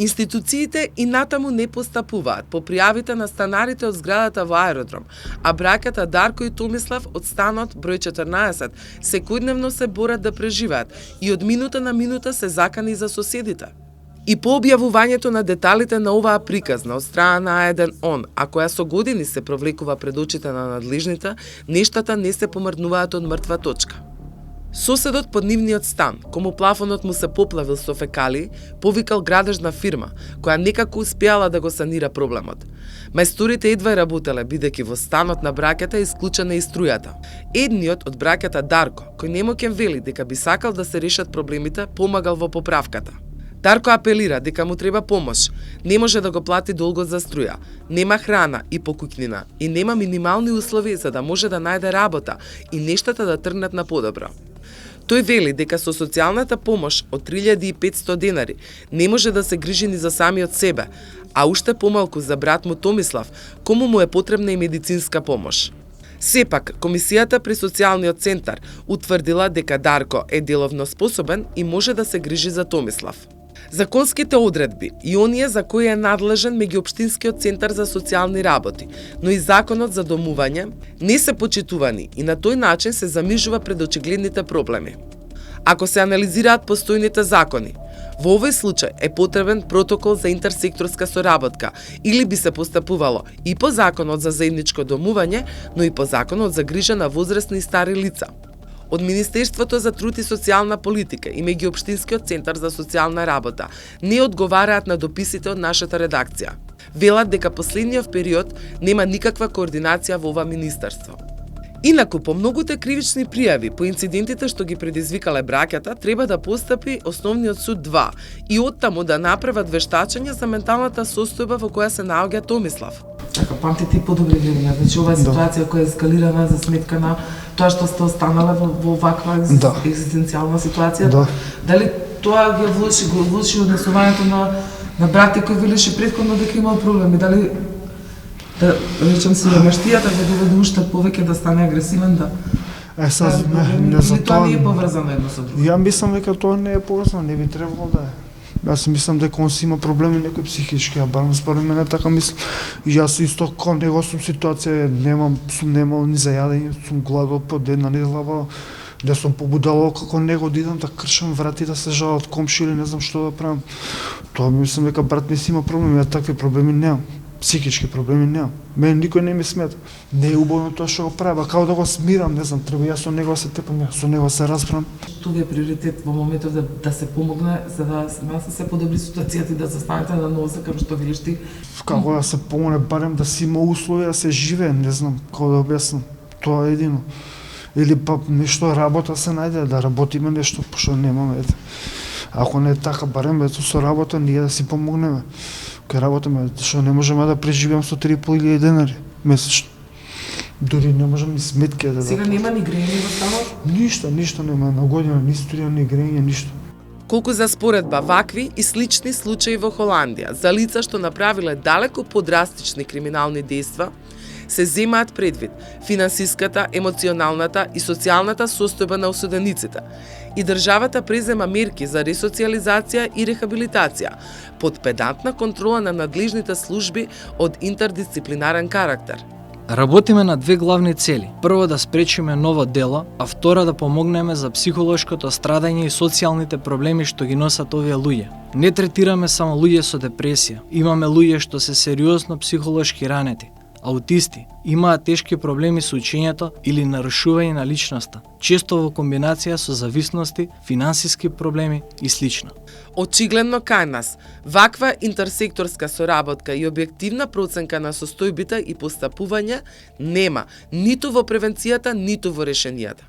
Институциите и натаму не постапуваат по пријавите на станарите од зградата во аеродром, а браќата Дарко и Томислав од станот број 14 секојдневно се борат да преживеат и од минута на минута се закани за соседите. И по објавувањето на деталите на оваа приказна од страна на А1 а која со години се провлекува пред очите на надлежните, нештата не се помрднуваат од мртва точка. Соседот под нивниот стан, кому плафонот му се поплавил со фекалии, повикал градежна фирма, која некако успеала да го санира проблемот. Мајсторите едва работеле, бидејќи во станот на браќата е исклучена и струјата. Едниот од браќата Дарко, кој немоќен вели дека би сакал да се решат проблемите, помагал во поправката. Дарко апелира дека му треба помош, не може да го плати долгот за струја, нема храна и покуќнина и нема минимални услови за да може да најде работа и нештата да тргнат на подобро. Тој вели дека со социјалната помош од 3500 денари не може да се грижи ни за самиот себе, а уште помалку за брат му Томислав, кому му е потребна и медицинска помош. Сепак, комисијата при социјалниот центар утврдила дека Дарко е деловно способен и може да се грижи за Томислав. Законските одредби и оние за кои е надлежен меѓуопштинскиот центар за социјални работи, но и законот за домување не се почитувани и на тој начин се замижува пред очигледните проблеми. Ако се анализираат постојните закони, во овој случај е потребен протокол за интерсекторска соработка или би се постапувало и по законот за заедничко домување, но и по законот за грижа на возрастни и стари лица. Од Министерството за труд и социјална политика и меѓуопштинскиот центар за социјална работа не одговараат на дописите од нашата редакција. Велат дека последниот период нема никаква координација во ова министерство. Инаку, по многуте кривични пријави по инцидентите што ги предизвикале браќата, треба да постапи Основниот суд 2 и оттаму да направат вештачење за менталната состојба во која се наоѓа Томислав. Така, памтите и подобри времења, значи ова е ситуација која е ескалирана за сметка на тоа што сте останале во ваква екзистенцијална ситуација. Дали тоа ги влоши однесувањето на брат кој велеше претходно дека имал проблеми, дали да речем си маштијата го доведе уште повеќе да стане агресивен, да не за тоа не е поврзано едно со друго. Ја мислам дека тоа не е поврзано, не би требало да е. Јас мислам дека он си има проблеми некои психички, а барем според мене така мислам. И јас исто кон него сум ситуација, сум немал ни за јадење, сум гладувал по една недела, да сум побудало како него да идам да кршам врати да се жалат комши или не знам што да правам. Тоа мислам дека брат ми си има проблеми, ја такви проблеми немам. Психички проблеми немам. Мене никој не ми смета. Не е убаво тоа што го правам, као да го смирам, не знам, треба јас со него се тепам, јас со него се расправам. Тоа е приоритет во моментот да се помогне за да се подобри ситуацијата и да се станете на носа, како што велиш ти. Како да се помогне, барем да си има услови да се живее, не знам како да објаснам. Тоа е едино. Или па нешто работа се најде, да работиме нешто, пошто немаме. Ако не е така, барем со работа ние да си помогнеме. Кај работаме, што не можеме да преживеам со 3.500 денари месечно. Дури не можам ни сметки да. Сега нема ни грејење во станот? Ништо нема на година, ни струја, ни грејење, ништо. Колку за споредба вакви и слични случаи во Холандија за лица што направиле далеку подрастични криминални дејства, се земаат предвид финансиската, емоционалната и социјалната состојба на осудениците и државата презема мерки за ресоциализација и рехабилитација под педантна контрола на надлежните служби од интердисциплинарен карактер. Работиме на две главни цели. Прво да спречиме ново дело, а втора да помогнеме за психолошкото страдање и социјалните проблеми што ги носат овие луѓе. Не третираме само луѓе со депресија, имаме луѓе што се сериозно психолошки ранети. Аутисти имаат тешки проблеми со учењето или нарушување на личноста, често во комбинација со зависности, финансиски проблеми и слично. Очигледно кај нас, ваква интерсекторска соработка и објективна проценка на состојбите и постапување нема ниту во превенцијата, ниту во решенијата.